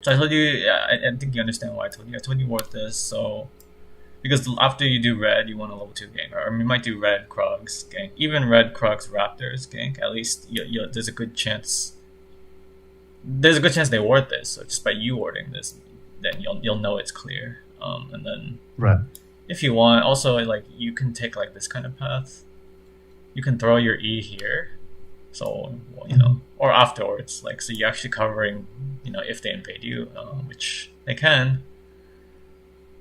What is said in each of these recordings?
So I told you, yeah, I think you understand why I told you. I told you worth this, so because after you do red, you want a level 2 gank, or you might do red Krugs gank, even red Krugs Raptors gank. At least there's a good chance. There's a good chance they ward this. So just by you warding this, then you'll know it's clear. And then Right. if you want, also like you can take like this kind of path. You can throw your E here, so or afterwards. Like so, you're actually covering, if they invade you, which they can.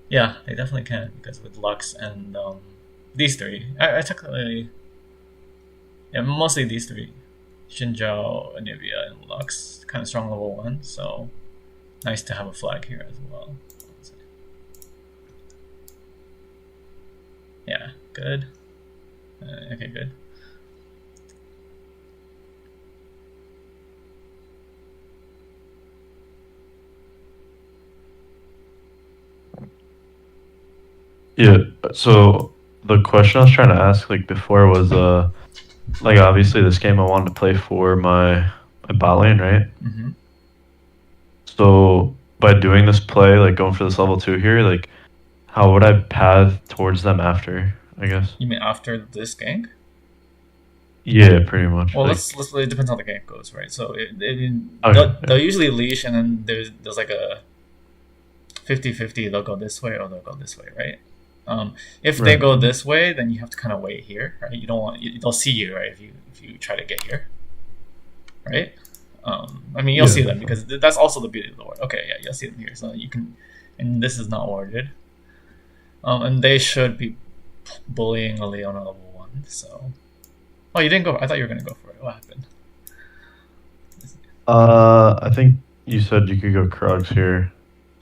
Yeah, they definitely can because with Lux and these three, I technically, yeah, mostly these three, Xinjiao, Anivia, and Lux, kind of strong level 1. So nice to have a flag here as well. Yeah, good. Okay, good. Yeah. So the question I was trying to ask like before was like obviously this game I wanted to play for my bot lane, right? Mm-hmm. So by doing this play, like going for this level 2 here, like how would I path towards them after, I guess? You mean after this gank? Yeah, pretty much. Well, Like it depends how the gank goes, right? So okay, they'll usually leash, and then there's like a 50-50. They'll go this way or they'll go this way, right? If they right. go this way, then you have to kind of wait here, right? You don't want they'll see you, right? If you try to get here, right? I mean, you'll Yeah, see them definitely. because that's also the beauty of the ward. Okay, yeah, you'll see them here, so you can, and this is not warded. And they should be bullying a Leona level 1. So, oh, you didn't go. I thought you were gonna go for it. What happened? I think you said you could go Krugs here.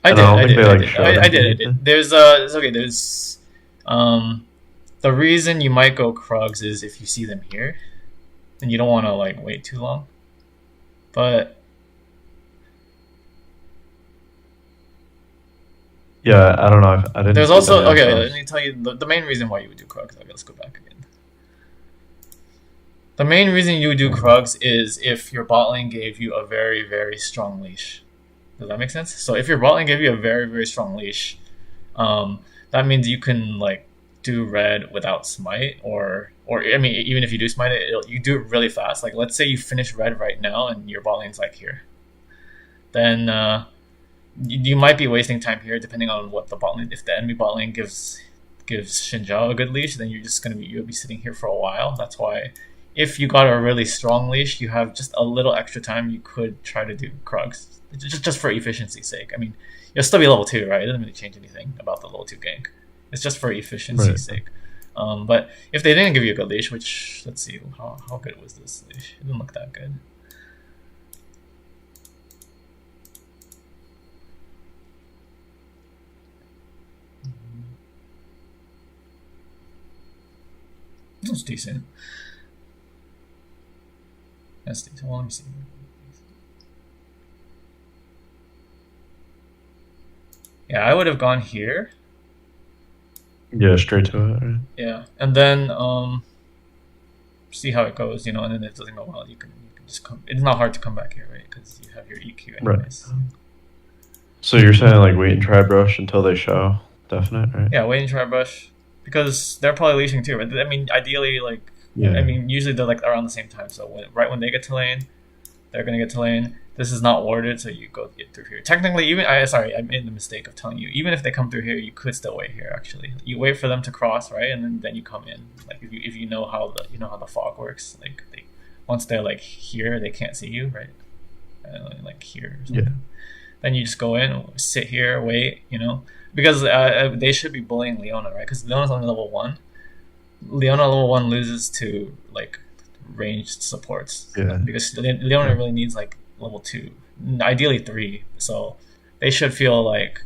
I And did. I don't I think did. they I like did. showed I did. I anything. did. There's it's okay. There's the reason you might go Krugs is if you see them here, and you don't want to like wait too long. But Yeah, I don't know. I didn't there's see that also yet, so okay. I Let was, me tell you the main reason why you would do Krugs. Okay, let's go back again. The main reason you would do Krugs is if your bot lane gave you a very very strong leash. Does that make sense? So if your bot lane gave you a very very strong leash, that means you can like do red without smite, or I mean even if you do smite it, you do it really fast. Like let's say you finish red right now and your bot lane's like here, then you might be wasting time here depending on what the bot lane. If the enemy bot lane gives Xinjiao a good leash, then you'll be sitting here for a while. That's why if you got a really strong leash, you have just a little extra time. You could try to do Krugs just for efficiency's sake. I mean, you'll still be level 2, right? It doesn't really change anything about the level 2 gank. It's just for right. efficiency's sake. But if they didn't give you a good leash, which let's see how good was this leash? It didn't look that good. It was decent. That's decent. Well, let me see. Yeah, I would have gone here. Yeah, straight to it. Right? Yeah, and then see how it goes, and then if it doesn't go well, you can just come. It's not hard to come back here, right? Because you have your EQ Right. anyways. So you're saying like wait and try brush until they show definite, right? Yeah, wait and try brush because they're probably leashing too. Right? I mean, ideally, like Yeah. I mean, usually they're like around the same time. So right when they get to lane, they're gonna get to lane. This is not warded, so you go get through here. Technically, I made the mistake of telling you. Even if they come through here, you could still wait here. Actually, you wait for them to cross, right, and then you come in. Like if you know how the fog works, like once they're like here, they can't see you, right? Like here or something. Yeah. Then you just go in, sit here, wait, because they should be bullying Leona, right? Because Leona's only level 1. Leona level 1 loses to like ranged supports Yeah. because Leona really needs like level 2, ideally 3. So they should feel like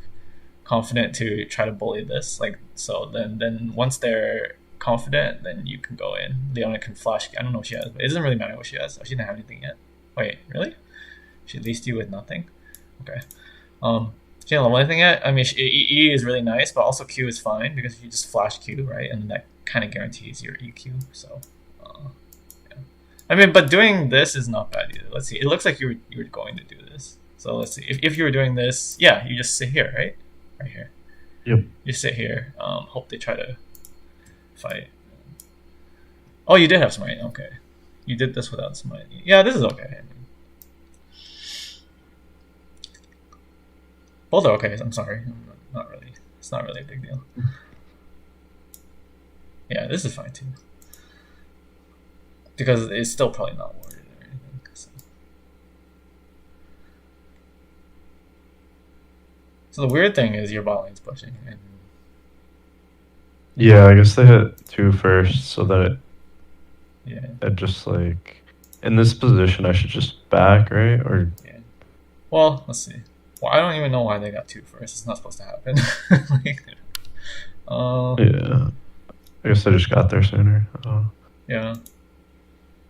confident to try to bully this. Like so, then once they're confident, then you can go in. Leona can flash. I don't know what she has, but it doesn't really matter what she has. She didn't have anything yet. Wait, really? She leased you with nothing. Okay. She didn't level anything yet. I mean, E is really nice, but also Q is fine because you just flash Q, right? And that kind of guarantees your EQ. So, yeah. I mean, but doing this is not bad either. Let's see. It looks like you were going to do this. So let's see. If you were doing this, yeah, you just sit here, right? Right here. Yep. You sit here. Hope they try to fight. Oh, you did have smite. Okay. You did this without smite. Yeah, this is okay. I mean, both are okay. I'm sorry. Not really. It's not really a big deal. Yeah, this is fine too. Because it's still probably not warded or anything. So the weird thing is your bot lane's pushing. And Yeah, I guess they hit 2 first, so that yeah. it just like in this position I should just back, right? Or Yeah. Well, let's see. Well, I don't even know why they got 2 first. It's not supposed to happen. Like, yeah. I guess I just got there sooner. yeah.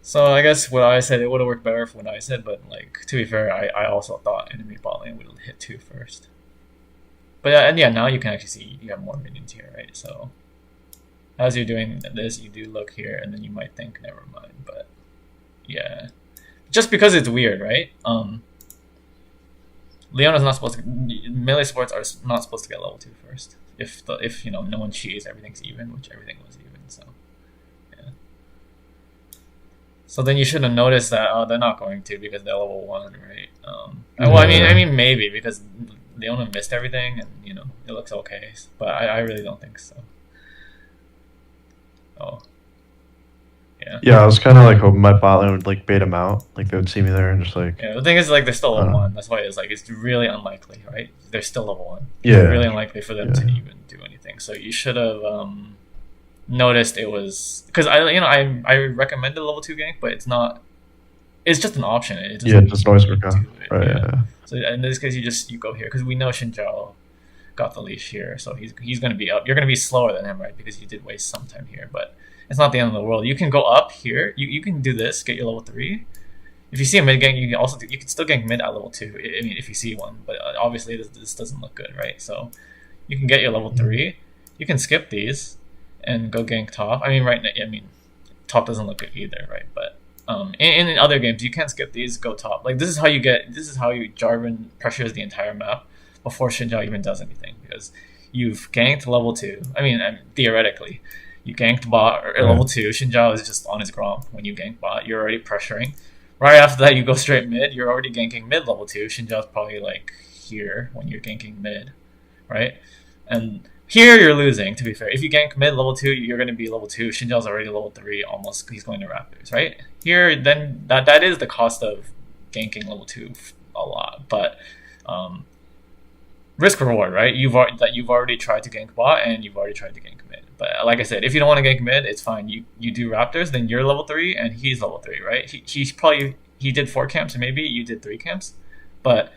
So I guess what I said, it would have worked better for what I said, but like to be fair, I also thought enemy bot lane would have hit 2 first. But and yeah, now you can actually see you have more minions here, right? So as you're doing this, you do look here, and then you might think, never mind. But yeah, just because it's weird, right? Leona's not supposed to. Melee sports are not supposed to get level 2 first. If you know no one cheats, everything's even, which everything was even. So yeah. So then you should have noticed that they're not going to because they're level 1, right? Well, I mean maybe because Leona missed everything, and you know it looks okay, but I really don't think so. Oh. Yeah. Yeah, I was kind of like hoping my bot lane would like bait him out, like they would see me there and just like. Yeah, the thing is, like, they're still level 1. That's why it's like it's really unlikely, right? They're still level 1. Yeah. It's really unlikely for them to even do anything. So you should have noticed it was because I recommended level 2 gank, but it's not. It's just an option. It doesn't always work out. Right. Yeah. So in this case, you go here because we know Shinjao got the leash here, so he's going to be up. You're going to be slower than him, right? Because you did waste some time here, but it's not the end of the world. You can go up here. You can do this, get your level 3. If you see a mid gank, you can still gank mid at level 2. I mean, if you see one, but obviously this doesn't look good, right? So you can get your level 3. You can skip these and go gank top. I mean, top doesn't look good either, right? But in other games, you can't skip these. Go top. Like this is how Jarvan pressures the entire map before Shinjao even does anything, because you've ganked level 2. I mean, theoretically, you ganked bot or level 2. Shinjao is just on his gromp when you gank bot. You're already pressuring. Right after that, you go straight mid. You're already ganking mid level 2. Shinjao's probably like here when you're ganking mid, right? And here you're losing, to be fair. If you gank mid level 2, you're going to be level 2. Shinjao's already level 3 almost. He's going to Raptors, right? Here, then that is the cost of ganking level 2 a lot. But risk reward, right? You've already tried to gank bot and you've already tried to gank mid. But like I said, if you don't want to gank mid, it's fine. You do Raptors, then you're level 3 and he's level 3, right? He did 4 camps, and maybe you did 3 camps, but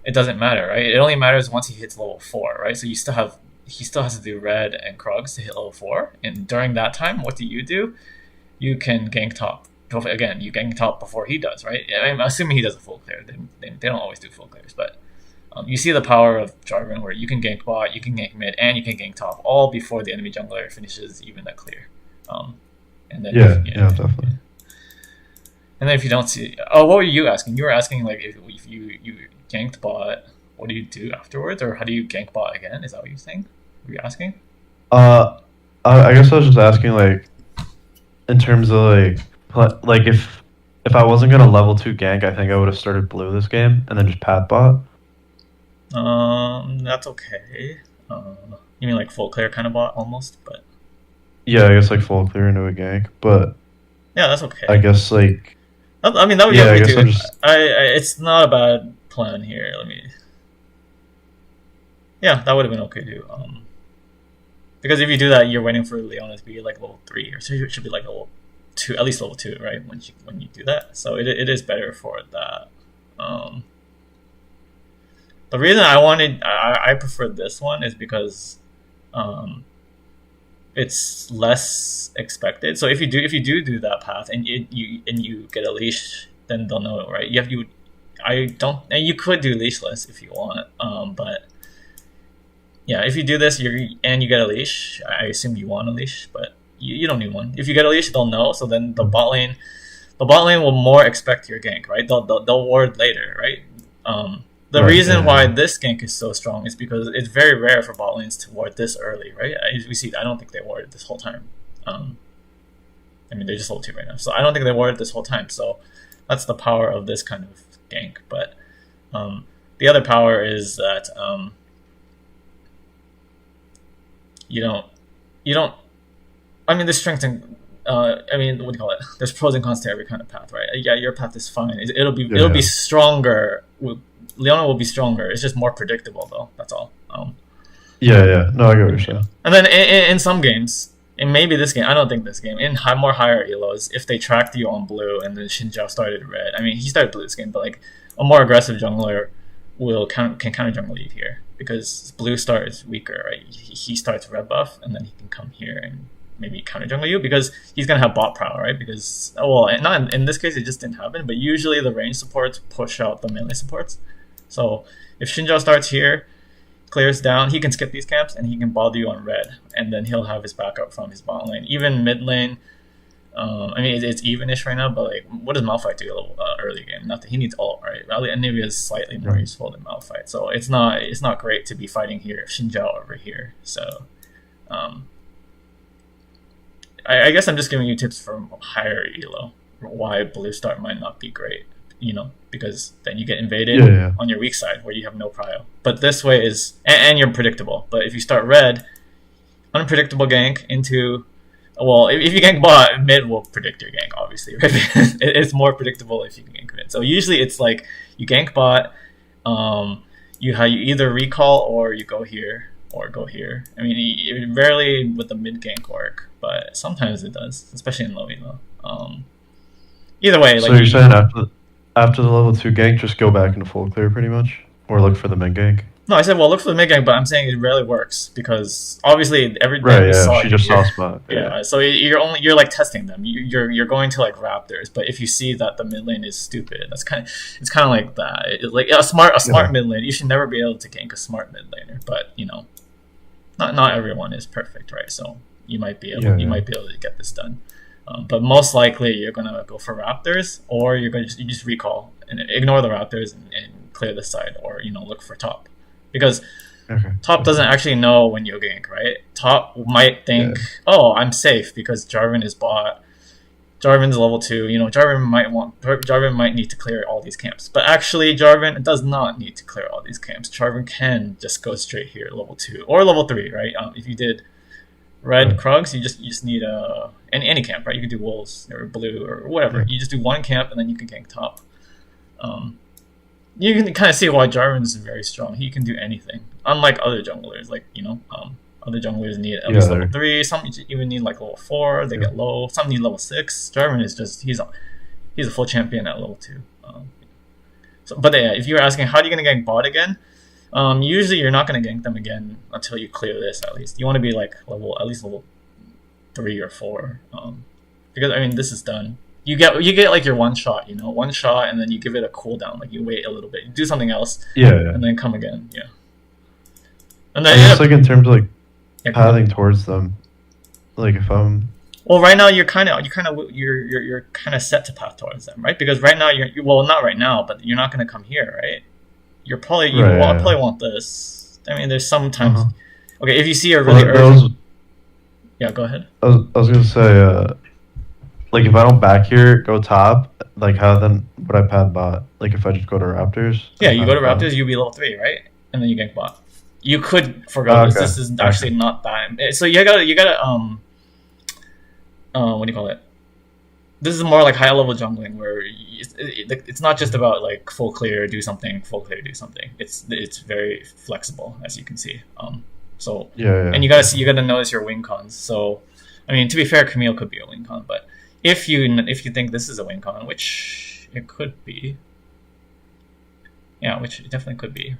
it doesn't matter, right? It only matters once he hits level 4, right? So he still has to do red and Krugs to hit level 4, and during that time, what do? You can gank top. Again, you gank top before he does, right? I'm assuming he does a full clear. They don't always do full clears, but you see the power of Jarvan, where you can gank bot, you can gank mid, and you can gank top, all before the enemy jungler finishes even that clear. And then definitely. And then if you don't see, what were you asking? You were asking like if you ganked bot, what do you do afterwards, or how do you gank bot again? Is that what you're saying? Were you asking? I guess I was just asking like, in terms of like if I wasn't gonna level 2 gank, I think I would have started blue this game and then just pad bot. That's okay. You mean like full clear kind of bot almost, but yeah, I guess like full clear into a gank, but yeah, that's okay. I guess like I mean that would be okay too. It's not a bad plan here. Yeah, that would have been okay too. Because if you do that, you're waiting for Leona to be like level 3, or so it should be like level 2, at least level 2, right? When you do that, so it is better for that. The reason I preferred this one is because it's less expected. So if you do that path and you get a leash, then they'll know, right? You could do leashless if you want, but yeah, if you do this and you get a leash, I assume you want a leash, but you don't need one. If you get a leash, they'll know. So then the bot lane will more expect your gank, right? They'll ward later, right? The Right. reason why Yeah. this gank is so strong is because it's very rare for bot lanes to ward this early, right? As we see, I don't think they warded this whole time. I mean, they're just level 2 right now, so I don't think they warded this whole time. So that's the power of this kind of gank. But the other power is that you don't. I mean, there's strength and I mean, what do you call it? There's pros and cons to every kind of path, right? Yeah, your path is fine. It'll be Yeah. stronger. Leona will be stronger. It's just more predictable, though. That's all. Yeah. Yeah. No, I get what you're saying. And then in some games, and maybe this game, I don't think this game, in more higher elos, if they tracked you on blue and then Xinjiao started red, I mean, he started blue this game, but like a more aggressive jungler can counter jungle you here because blue starts weaker, right? He starts red buff and then he can come here and maybe counter jungle you because he's gonna have bot prow, right? Because well, not in this case it just didn't happen, but usually the range supports push out the melee supports. So if Xinjiao starts here, clears down, he can skip these camps and he can bother you on red, and then he'll have his backup from his bot lane. Even mid lane, I mean it's evenish right now, but like what does Malphite do early game? Nothing. He needs ult, right? Anivia is slightly more useful than Malphite, so it's not great to be fighting here if Xinjiao over here. So I guess I'm just giving you tips from higher elo why blue start might not be great, because then you get invaded on your weak side where you have no prio. But this way is, and you're predictable. But if you start red, unpredictable gank into, well, if you gank bot, mid will predict your gank, obviously, right? It's more predictable if you can gank mid. So usually it's like you gank bot, you either recall or you go here or go here. I mean, it rarely with the mid gank work, but sometimes it does, especially in low elo. Either way, So like you're saying after the level 2 gank, just go back into full clear pretty much, or look for the mid gank. no, I said well, look for the mid gank, but I'm saying it rarely works because obviously everything Right. we Yeah. saw She just here, saw spot. yeah. So you're like testing them. You're going to like Raptors, but if you see that the mid lane is stupid, it's kind of like that. Like a smart mid lane, you should never be able to gank a smart mid laner, but not everyone is perfect, right? So you might be able to get this done. But most likely you're gonna go for Raptors, or you just recall and ignore the Raptors and clear the side, or look for top, because top doesn't actually know when you gank, right? Top might think, oh, I'm safe because Jarvan is bot. Jarvan's level 2. Jarvan might need to clear all these camps, but actually Jarvan does not need to clear all these camps. Jarvan can just go straight here, level 2 or level 3, right? If you did red Krugs, you just need any camp, right? You could do wolves or blue or whatever. You just do one camp and then you can gank top. You can kind of see why Jarvan is very strong. He can do anything, unlike other junglers. Like other junglers need at least level 3. Some even need like level 4. They get low. Some need level 6. Jarvan is just he's a full champion at level 2. But yeah, if you're asking how are you gonna gank bot again? Usually you're not going to gank them again until you clear this. At least you want to be like at least level 3 or 4, because I mean this is done. You get like your one shot, and then you give it a cooldown. Like you wait a little bit, you do something else, and then come again. Yeah, and then it's like in terms of like pathing towards them. Like if I'm right now you're kind of set to path towards them, right? Because right now you're well, not right now, but you're not going to come here, right? You probably want this. I mean, there's sometimes. Okay, if you see a really urgent. Yeah, go ahead. I was gonna say, like if I don't back here, go top. Like how then would I path bot? Like if I just go to Raptors. Yeah, you go to Raptors, you'll be level 3, right? And then you gank bot. You could forgo this. This is actually not that. So you gotta what do you call it? This is more like high level jungling where it's not just about like full clear, do something, full clear, do something. It's very flexible, as you can see. And you gotta notice your win cons. So, I mean, to be fair, Camille could be a win con, but if you think this is a win con, which it could be, which it definitely could be.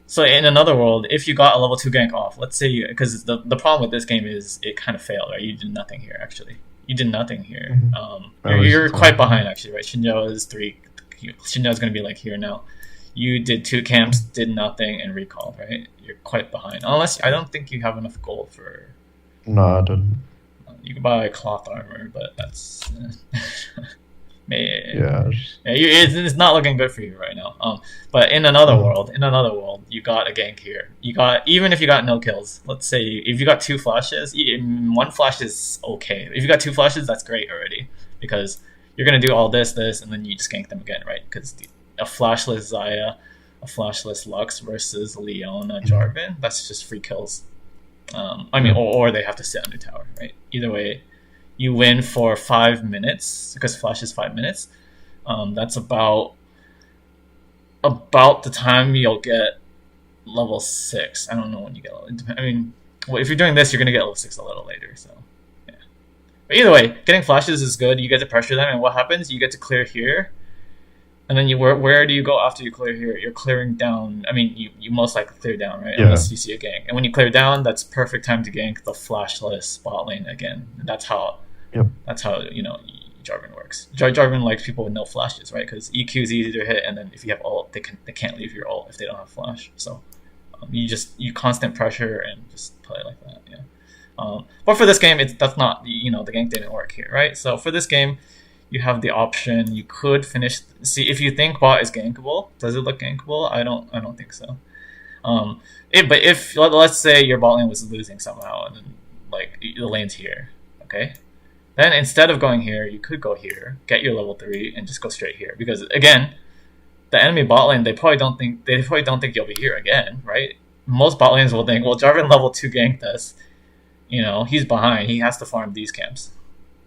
So in another world, if you got a level 2 gank off, let's say because the problem with this game is it kind of failed, right? You did nothing here actually. You did nothing here. You're quite behind actually, right? Xinjiao is 3. Xinjiao's going to be like here now. You did 2 camps, did nothing, and recalled, right? You're quite behind. Unless I don't think you have enough gold for. No, I didn't. You can buy cloth armor, but that's. Yeah. It's not looking good for you right now. But Oh, in another world, you got a gank here. You got even if you got no kills. Let's say if you got two flashes, one flash is okay. If you got two flashes, that's great already because you're gonna do all this, and then you just gank them again, right? Because a flashless Zaya, a flashless Lux versus Leona mhm. Jarvan, that's just free kills. I mean, Yeah. or they have to sit on the tower, right? Either way, you win for 5 minutes because flash is 5 minutes. That's about the time you'll get level 6. I don't know when you get level. I mean, well, if you're doing this, you're gonna get level 6 a little later. So yeah. But either way, getting flashes is good. You get to pressure them, and what happens? You get to clear here, and then where do you go after you clear here? You're clearing down. I mean, you most likely clear down, right? Yeah. Unless you see a gank. And when you clear down, that's perfect time to gank the flashless spot lane again. And Yep. that's how Jarvan works. Jarvan likes people with no flashes, right? Because EQ is easy to hit, and then if you have ult, they can't leave your ult if they don't have flash. So you constant pressure and just play like that. Yeah. But for this game, that's not the gank didn't work here, right? So for this game, you have the option. You could finish. See if you think bot is gankable. Does it look gankable? I don't think so. But if let's say your bot lane was losing somehow, and then like the lane's here, okay. Then instead of going here, you could go here, get your level 3, and just go straight here. Because again, the enemy bot lane they probably don't think you'll be here again, right? Most bot lanes will think, well, Jarvan level 2 ganked us. He's behind. He has to farm these camps.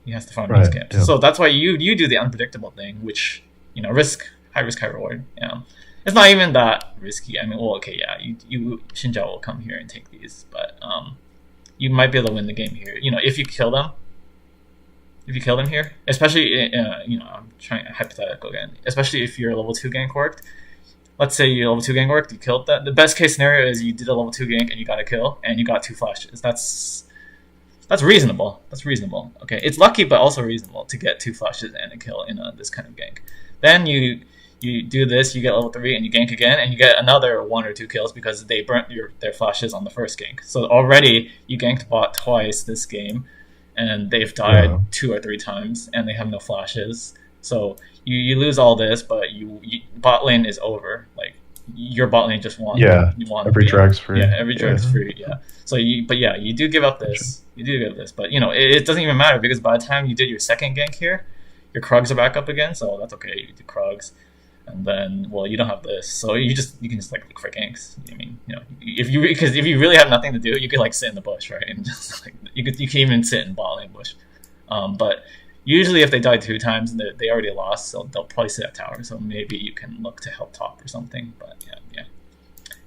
He has to farm these Right. camps. Yep. So that's why you do the unpredictable thing, which high risk, high reward. Yeah, it's not even that risky. I mean, well, okay, yeah, you Shinja will come here and take these, but you might be able to win the game here. If you kill them, here, especially I'm trying hypothetical again, especially if you're a level 2 gank worked. Let's say you level 2 gank worked, you killed that. The best case scenario is you did a level 2 gank and you got a kill and you got 2 flashes. That's reasonable. That's reasonable. Okay, it's lucky but also reasonable to get 2 flashes and a kill in this kind of gank. Then you do this, you get level 3 and you gank again and you get another 1 or 2 kills because they burnt their flashes on the first gank. So already you ganked bot twice this game and they've died Yeah. 2 or 3 times and they have no flashes. So you lose all this, but bot lane is over. Like your bot lane just won. Yeah. You won the Every game. drag's free. Yeah, every drag's Yeah. free. Yeah. So you do give up Gotcha. this. You do give up this, but it doesn't even matter because by the time you did your second gank here, your Krugs are back up again. So that's okay. You do Krugs, and then you don't have this, so you can just like look for ganks. I mean, because if you really have nothing to do, you could like sit in the bush, right, and just like you can even sit in bot lane bush. But usually if they die 2 times, they already lost, so they'll probably sit at tower. So maybe you can look to help top or something. But yeah.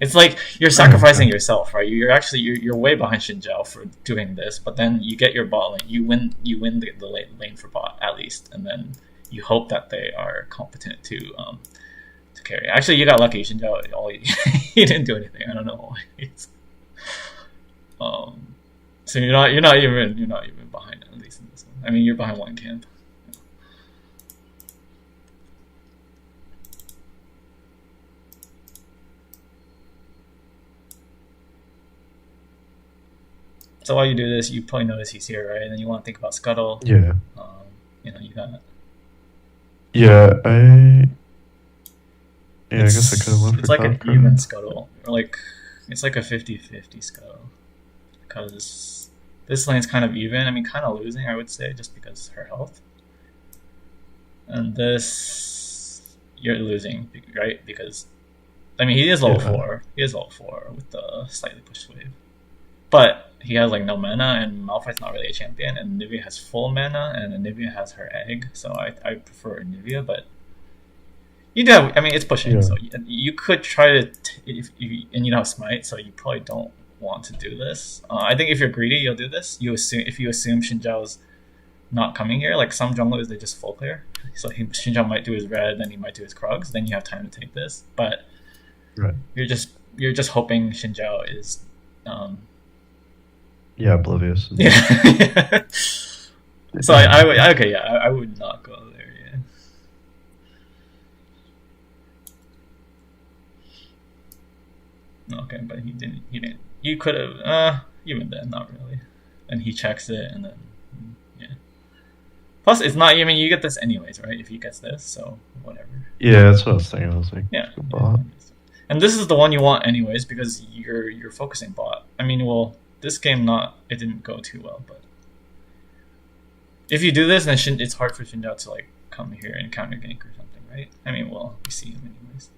It's like you're sacrificing Okay. yourself, right? You're way behind Shinjao for doing this, but then you get your bot lane. You win the lane for bot at least, and then you hope that they are competent to carry. Actually, you got lucky. Shinjao, he didn't do anything. I don't know why. Um, so you're not even behind at least in this one. I mean, you're behind one camp. So while you do this, you probably notice he's here, right? And then you want to think about Scuttle. Yeah. Um, you got Yeah. Yeah. I guess I could have went it's for like an Kafka. even Scuttle, or like it's like a 50-50 Scuttle because this lane's kind of even. I mean, kind of losing, I would say, just because her health, and this you're losing, right? Because I mean, he is level Yeah. 4. He is level 4 with the slightly pushed wave. But he has like no mana, and Malphite's not really a champion, and Nivea has full mana, and Nivea has her egg, so I prefer Nivea. But you do have, I mean, it's pushing, Yeah. so you could try to, if you, and you don't have smite, so you probably don't want to do this. I think if you're greedy, you'll do this. If you assume Shinjao's not coming here, like some junglers, they just full clear. So Shinjao might do his red, then he might do his Krugs, then you have time to take this. But Right. you're just hoping Shinjao is Yeah. Oblivious. yeah. So I would okay, yeah, I would not go there. Yeah. Okay, but he didn't. He didn't. You could have. Even then, not really. And he checks it, and then yeah. Plus, it's not. I mean, you get this anyways, right? If he gets this, so whatever. Yeah, that's what I was thinking. I was like, Yeah, just go yeah. bot. And this is the one you want anyways because you're focusing bot. I mean, well, this game it didn't go too well, but if you do this, then it's hard for Shinjao to like come here and counter gank or something, right? I mean, well, we see him anyways.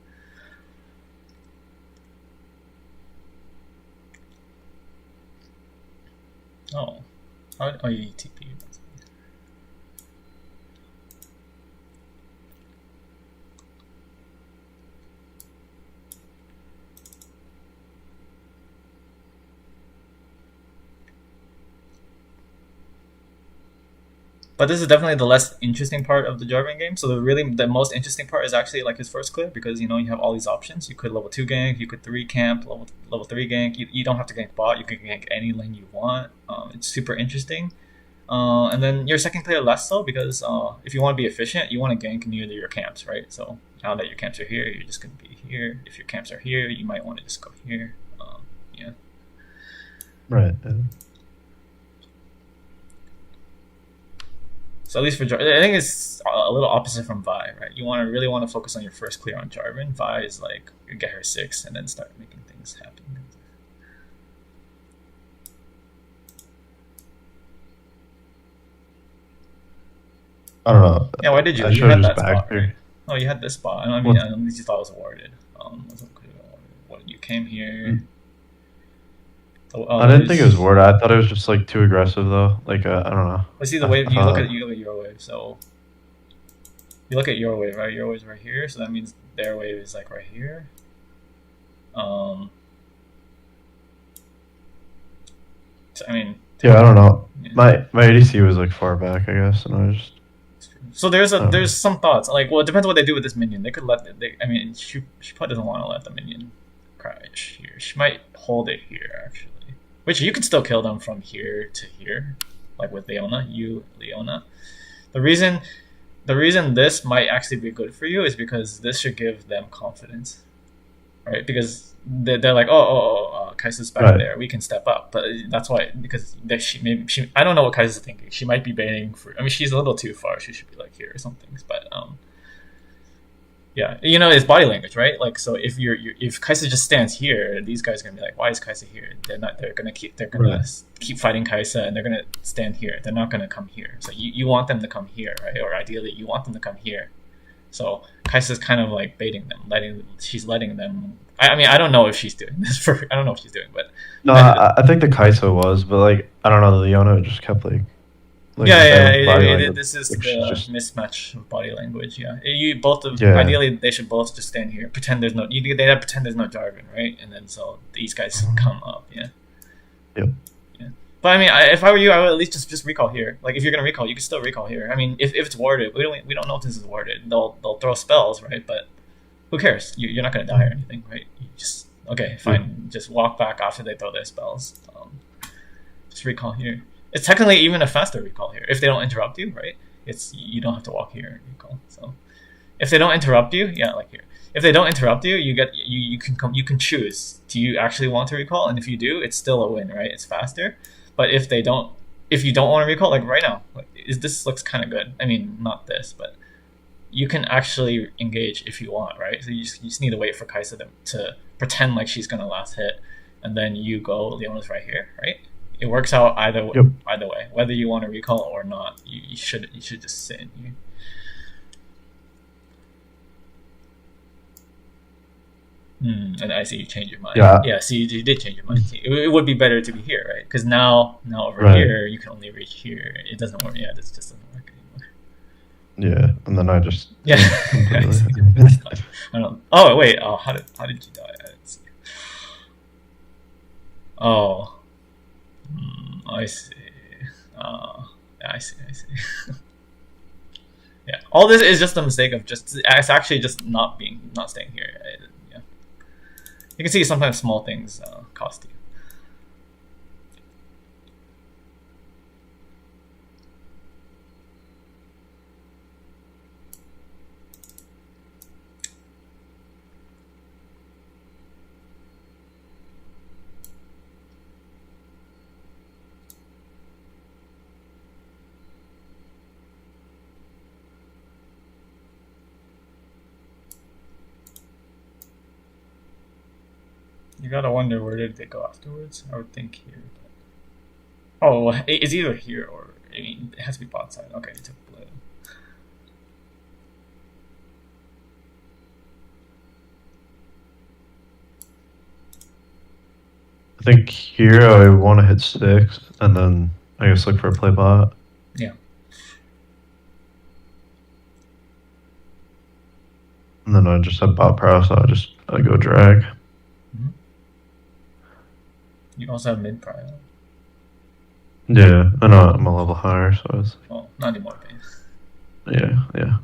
Oh, you TP. But this is definitely the less interesting part of the Jarvan game. So the most interesting part is actually like his first clear because you have all these options. You could level 2 gank, you could 3 camp, level 3 gank. You don't have to gank bot. You can gank any lane you want. It's super interesting. And then your second clear less so because if you want to be efficient, you want to gank near your camps, right? So now that your camps are here, you're just going to be here. If your camps are here, you might want to just go here. Yeah. Right. So at least for Jarvan, I think it's a little opposite from Vi, right? You really want to focus on your first clear on Jarvan. Vi is like you get her 6 and then start making things happen. I don't know. Yeah, why did you? I You should had have that just spot, backed right? her. Oh, you had this spot. I mean, at least you thought it was awarded. What you came here. I didn't think it was word. I thought it was just like too aggressive though. Like I don't know. Let's see the wave. You look at your wave. So you look at your wave, right? Your wave's right here, so that means their wave is like right here. So, I mean. Yeah, I don't know. Yeah. My ADC was like far back, I guess, and I was just. So there's some thoughts. Like, well, it depends what they do with this minion. They could I mean, she probably doesn't want to let the minion crash here. She might hold it here actually. Which you can still kill them from here to here, like with Leona. The reason this might actually be good for you is because this should give them confidence, right? Because they're like, Kaisa's back there. We can step up, but that's why because she I don't know what Kaisa's thinking. She might be baiting for. I mean, she's a little too far. She should be like here or something. But yeah, it's body language, right? Like, so if if Kaisa just stands here, these guys are gonna be like, why is Kaisa here? They're gonna keep fighting Kaisa, and they're gonna stand here. They're not gonna come here. So you want them to come here, right? Or ideally, you want them to come here. So Kaisa's kind of like baiting them, she's letting them. I mean, I don't know if she's doing this I don't know if she's doing, but no, I think the Kaisa was, but like I don't know, the Leona just kept like this is the mismatch of body language. Yeah, ideally they should both just stand here, pretend there's no. They have pretend there's no Jarvan, right? And then so these guys come up. Yeah. Yep. Yeah. But I mean, if I were you, I would at least just recall here. Like if you're gonna recall, you can still recall here. I mean, if it's warded, we don't know if this is warded. They'll throw spells, right? But who cares? You're not gonna die or anything, right? You just fine. Yeah. Just walk back after they throw their spells. Just recall here. It's technically even a faster recall here if they don't interrupt you, right? You don't have to walk here and recall. So if they don't interrupt you, yeah, like here. If they don't interrupt you, you can choose. Do you actually want to recall? And if you do, it's still a win, right? It's faster. But if you don't want to recall, like right now, this looks kind of good. I mean, not this, but you can actually engage if you want, right? So you just need to wait for Kaisa to pretend like she's gonna last hit, and then you go. Leona's right here, right? It works out either way. Whether you want to recall or not, you should just sit in here. And I see you change your mind. Yeah. See, you did change your mind. It would be better to be here, right? Because now over here you can only reach here. It doesn't work. Yeah, this just doesn't work anymore. Yeah, and then I just I don't. Oh wait. Oh, how did you die? I didn't see. Oh. I see. I see. Yeah, all this is just a mistake of it's actually just not staying here. Yeah, you can see sometimes small things cost you. You gotta wonder where did they go afterwards. I would think here. But... Oh, it's either here or I mean it has to be bot side. Okay, it took blue. I think here I want to hit 6, and then I guess look for a play bot. Yeah. And then I just have bot prowess, so I go drag. Mm-hmm. You also have mid prio. Yeah, I know I'm a level higher, so it's... Well, not anymore, base. Yeah, yeah.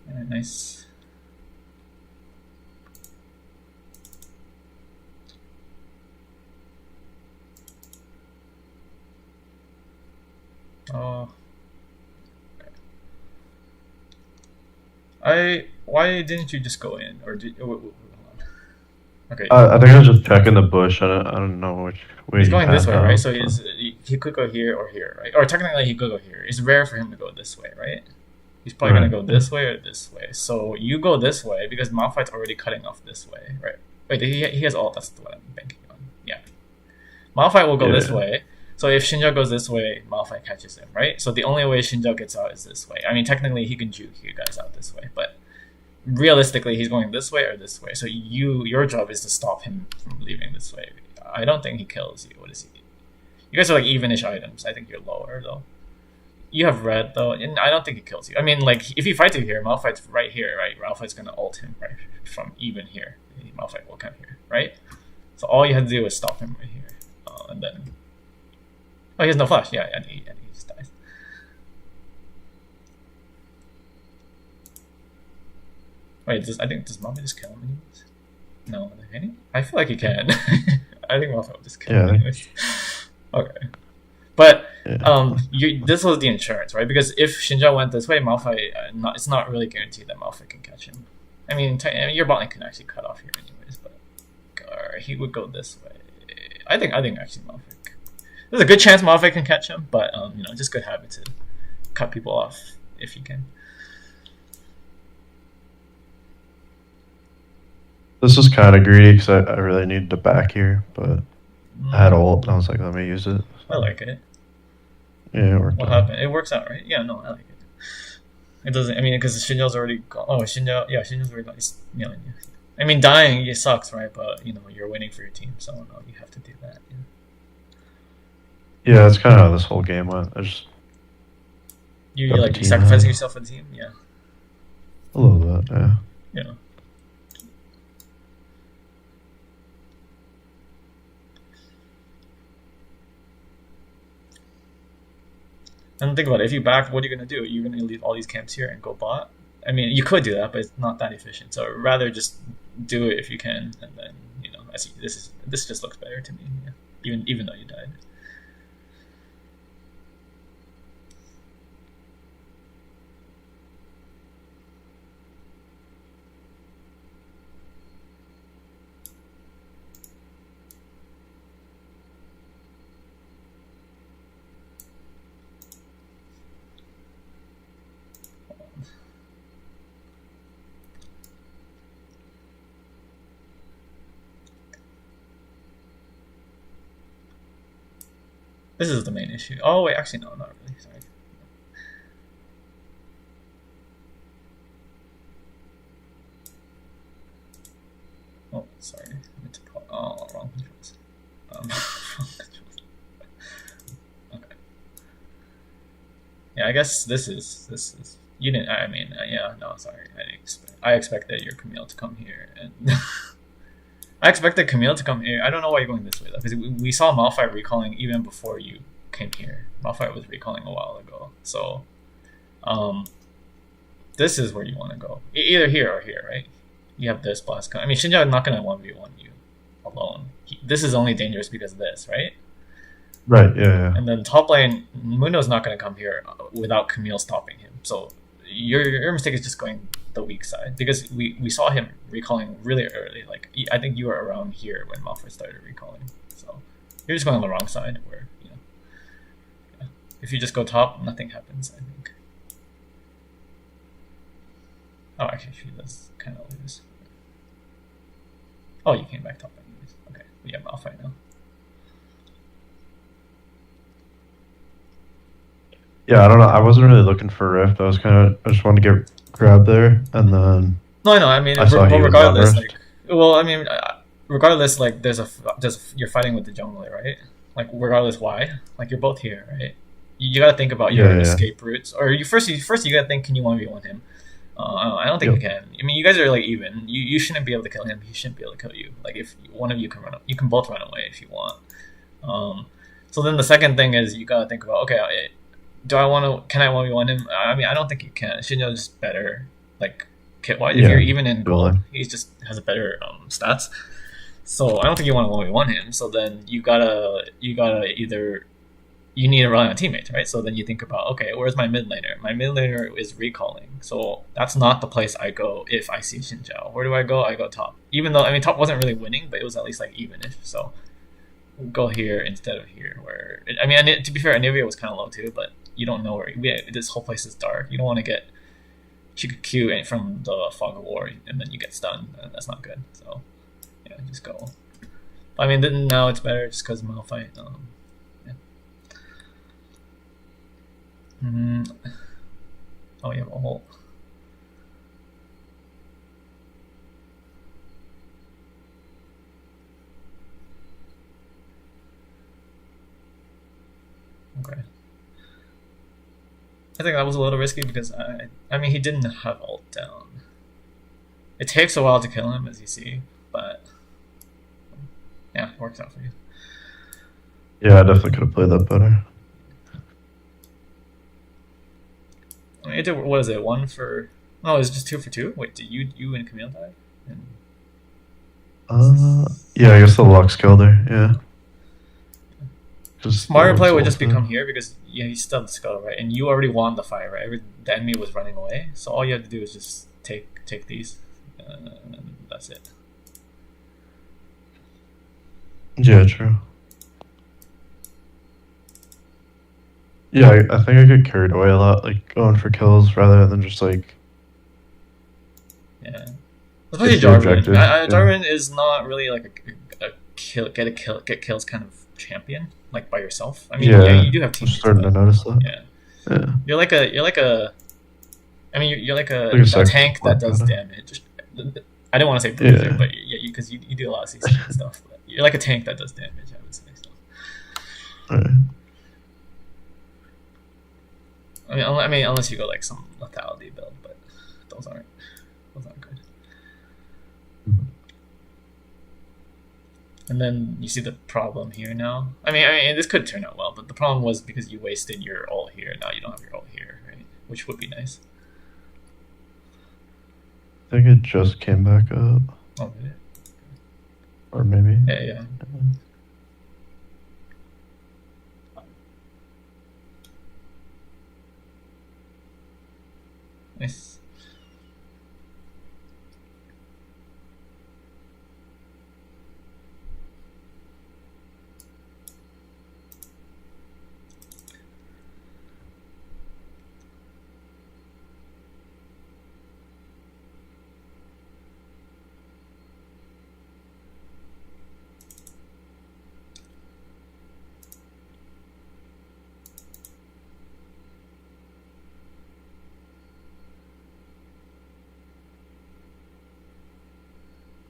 Alright, nice. Oh. Why didn't you just go in or did? Hold on. Okay. I think I was just checking the bush. I don't know which way He's you going this path way, right? out, So he could go here or here, right? Or technically he could go here. It's rare for him to go this way, right? He's probably Right. gonna go this way or this way. So you go this way because Malphite's already cutting off this way, right? Wait, he has ult. That's what I'm banking on. Yeah. Malphite will go this Yeah. way. So if Shinja goes this way, Malphite catches him, right? So the only way Shinja gets out is this way. I mean, technically he can juke you guys out this way, but realistically he's going this way or this way. So your job is to stop him from leaving this way. I don't think he kills you. What is he? You guys are like evenish items. I think you're lower though. You have red though, and I don't think he kills you. I mean, like if he fights you here, Malphite's right here, right? Malphite's gonna ult him right from even here. Malphite will come here, right? So all you have to do is stop him right here, and then oh, he has no flash. Yeah, and he just dies. Wait, I think does Malphite just kill him anyways? No, can he? I feel like he can. I think Malphite will just kill him anyways. Okay. But this was the insurance, right? Because if Shinja went this way, Malphite, it's not really guaranteed that Malphite can catch him. I mean, your bot lane can actually cut off here anyways, but he would go this way. I think actually Malphite. There's a good chance Malphite can catch him, but just good habit to cut people off if you can. This is kind of greedy because I really needed to back here, but I had ult and I was like, let me use it. I like it. Yeah, it worked What out. happened? It works out, right? Yeah, no, I like it. It doesn't. I mean, because Shinja's already gone. Oh, Shinja's already gone. He's kneeling you. I mean, dying it sucks, right? But you're waiting for your team, so no, you have to do that. Yeah, that's kind of how this whole game went. I just you got the like team sacrificing out. yourself for the team, yeah. A little bit, yeah. Yeah. And think about it. If you back, what are you gonna do? You're gonna leave all these camps here and go bot. I mean, you could do that, but it's not that efficient. So rather just do it if you can, and then this just looks better to me. Yeah. Even though you died. This is the main issue. Oh wait, actually no, not really. Sorry. Oh, sorry. I meant to put wrong controls. Wrong controls. Okay. Yeah, I guess this is. You didn't. I mean, yeah. No, sorry. I expected your Camille to come here, and I expected Camille to come here. I don't know why you're going this way though, because we saw Malphite recalling even before you came here. Malphite was recalling a while ago, so this is where you want to go. Either here or here, right? You have this blast. I mean, Shinja is not gonna 1v1 you alone. This is only dangerous because of this, right? Right, yeah. And then top lane, Mundo's not gonna come here without Camille stopping him. So your mistake is just going the weak side, because we saw him recalling really early. Like I think you were around here when Malphite started recalling. So you're just going on the wrong side where if you just go top, nothing happens, I think. Oh, actually, she does kind of lose. Oh, you came back top anyways. Okay, yeah, I'm off right now. Yeah, I don't know. I wasn't really looking for Rift. I just wanted to get grabbed there, and then No, I know. I mean, I saw but he was on regardless, Rift. like, well, I mean, regardless, like, you're fighting with the jungler, right? Like, regardless why, like, you're both here, right? You got to think about Yeah, your yeah. escape routes, or you got to think, can you 1v1 him? I don't think you Yep. can. I mean, you guys are like even. You shouldn't be able to kill him. He shouldn't be able to kill you. Like if one of you can you can both run away if you want. Um, so then the second thing is you gotta think about, okay, do I want to? Can I 1v1 him? I mean, I don't think you can. Shinjo's better, like kit wise. If you're Yeah. even in gold, Really. he just has a better stats. So I don't think you want to 1v1 him. So then you gotta either you need to rely on teammates, right? So then you think about, okay, where's my mid laner? My mid laner is recalling, so that's not the place I go if I see Xinjiao. Where do I go? I go top. Even though I mean top wasn't really winning, but it was at least like evenish. So go here instead of here. Where I mean, to be fair, Anivia was kind of low too, but you don't know where. This whole place is dark. You don't want to get she could Q from the fog of war, and then you get stunned. And that's not good. So yeah, just go. I mean, then now it's better just because Malphite. Yeah. Mm, oh, you have ult. Okay. I think that was a little risky because I mean, he didn't have ult down. It takes a while to kill him, as you see, but yeah, it works out for you. Yeah, I definitely could have played that better. I mean, it did, what is it? One for? No, it's just two for two. Wait, did you and Camille die? And Yeah, I guess the Lux killed her. Yeah. Just the smarter play Lux would just ulted. become here because yeah, you still have the skull, right? And you already won the fight, right? The enemy was running away, so all you have to do is just take these, and that's it. Yeah, true. Yeah, I think I get carried away a lot, like going for kills rather than just like Yeah, especially get the Jarvan. objective. Yeah. Jarvan is not really like a get kills kind of champion like by yourself. I mean, yeah, Yeah, you do have I'm teammates, starting to but notice that. yeah, Yeah, you're like a. I mean, you're like like a a second tank that support does kinda. damage. I didn't want to say bruiser, Yeah. but yeah, because you do a lot of CC and stuff. But you're like a tank that does damage. I would say. So. Right. I mean, unless you go like some lethality build, but those aren't good. And then you see the problem here now. I mean, this could turn out well, but the problem was because you wasted your ult here. Now you don't have your ult here, right? Which would be nice. I think it just came back up, Oh, did it? or maybe. Yeah. Nice.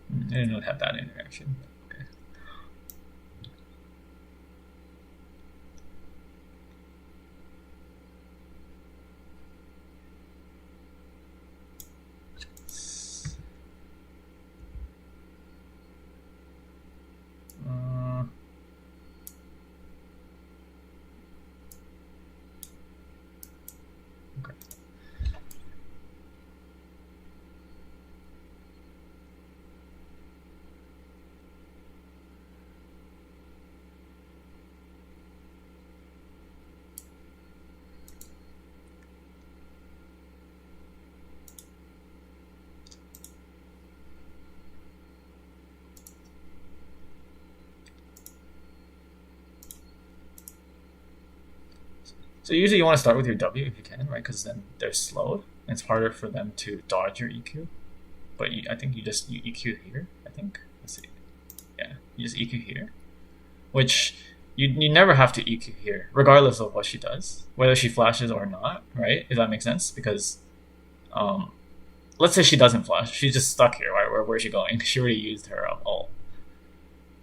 I didn't know it had that interaction. Okay. Uh, okay. So usually you want to start with your W if you can, right? Because then they're slowed. And it's harder for them to dodge your EQ. But I think you EQ here. I think let's see. Yeah, you just EQ here, which you never have to EQ here, regardless of what she does, whether she flashes or not, right? If that makes sense, because um, let's say she doesn't flash, she's just stuck here, right? Where's she going? She already used her ult.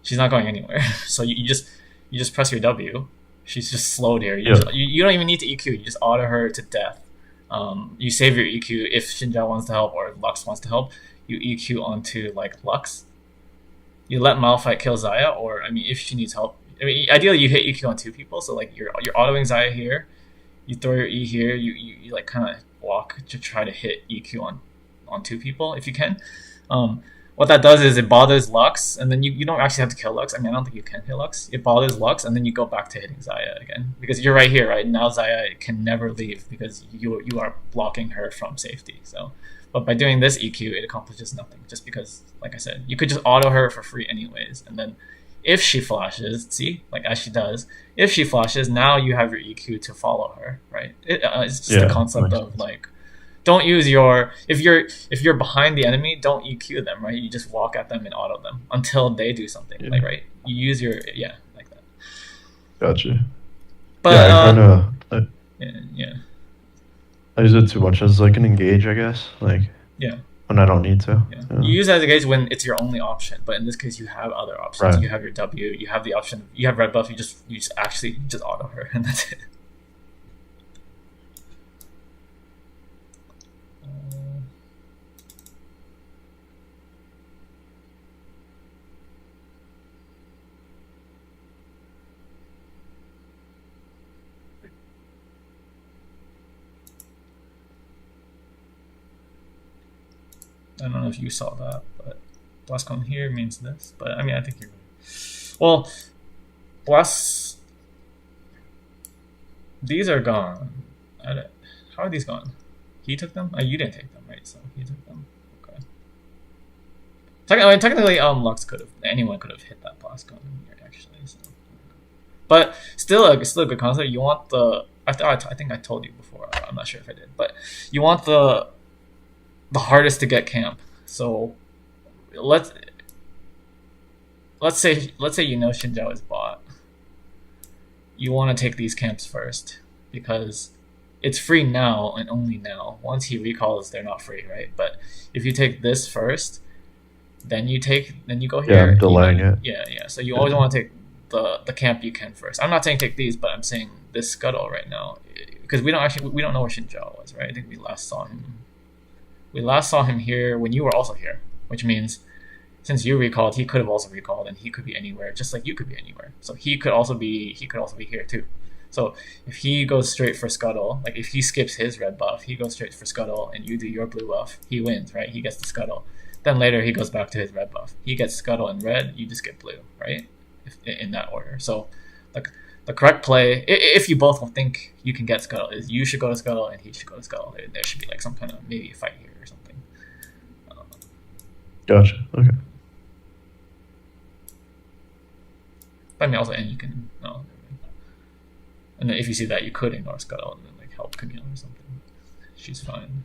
She's not going anywhere. So you just press your W. She's just slowed here. You don't even need to EQ. You just auto her to death. You save your EQ if Xinjiao wants to help or Lux wants to help. You EQ onto like Lux. You let Malphite kill Xayah, or I mean, if she needs help. I mean, ideally you hit EQ on 2 people. So like you're autoing Xayah here. You throw your E here. You like kind of walk to try to hit EQ on 2 people if you can. What that does is it bothers Lux, and then you don't actually have to kill Lux. I mean, I don't think you can hit Lux. It bothers Lux, and then you go back to hitting Xayah again. Because you're right here, right? Now Xayah can never leave because you are blocking her from safety. So, but by doing this EQ, it accomplishes nothing. Just because, like I said, you could just auto her for free anyways. And then if she flashes, see? Like as she does, if she flashes, now you have your EQ to follow her, right? It's just the concept of like, don't use your if you're behind the enemy, don't EQ them, right? You just walk at them and auto them until they do something, like right. You use your like that. Gotcha. But I use it too much as like an engage, I guess. Like when I don't need to. You use it as a engage when it's your only option, but in this case, you have other options. Right. You have your W. You have the option. You have red buff. You just actually auto her, and that's it. I don't know if you saw that, but Blastcon here means this. But I mean, I think you're right. Well, Blast. These are gone. How are these gone? He took them? You didn't take them, right? So he took them. Okay. I mean, technically, Lux could have. Anyone could have hit that Blastcon here, actually. So. But still a good concept. You want the. I think I told you before. I'm not sure if I did, but you want the hardest to get camp. So let's say you know Xinjiao is bot. You want to take these camps first because it's free now and only now. Once he recalls, they're not free, right? But if you take this first, then you go here. Yeah, I'm delaying it. Yeah. So you always want to take the camp you can first. I'm not saying take these, but I'm saying this scuttle right now because we don't know where Xinjiao was, right? I think we last saw him. We last saw him here when you were also here, which means since you recalled, he could have also recalled, and he could be anywhere, just like you could be anywhere. So he could also be here too. So if he goes straight for Scuttle, like if he skips his red buff, he goes straight for Scuttle, and you do your blue buff, he wins, right? He gets the Scuttle. Then later he goes back to his red buff. He gets Scuttle in red, you just get blue, right? In that order. So like the correct play, if you both think you can get Scuttle, is you should go to Scuttle and he should go to Scuttle. There should be like some kind of maybe a fight here or something. Gotcha. Okay. I mean, also, and you can and then if you see that, you could ignore Scuttle and then like help Camille or something. She's fine.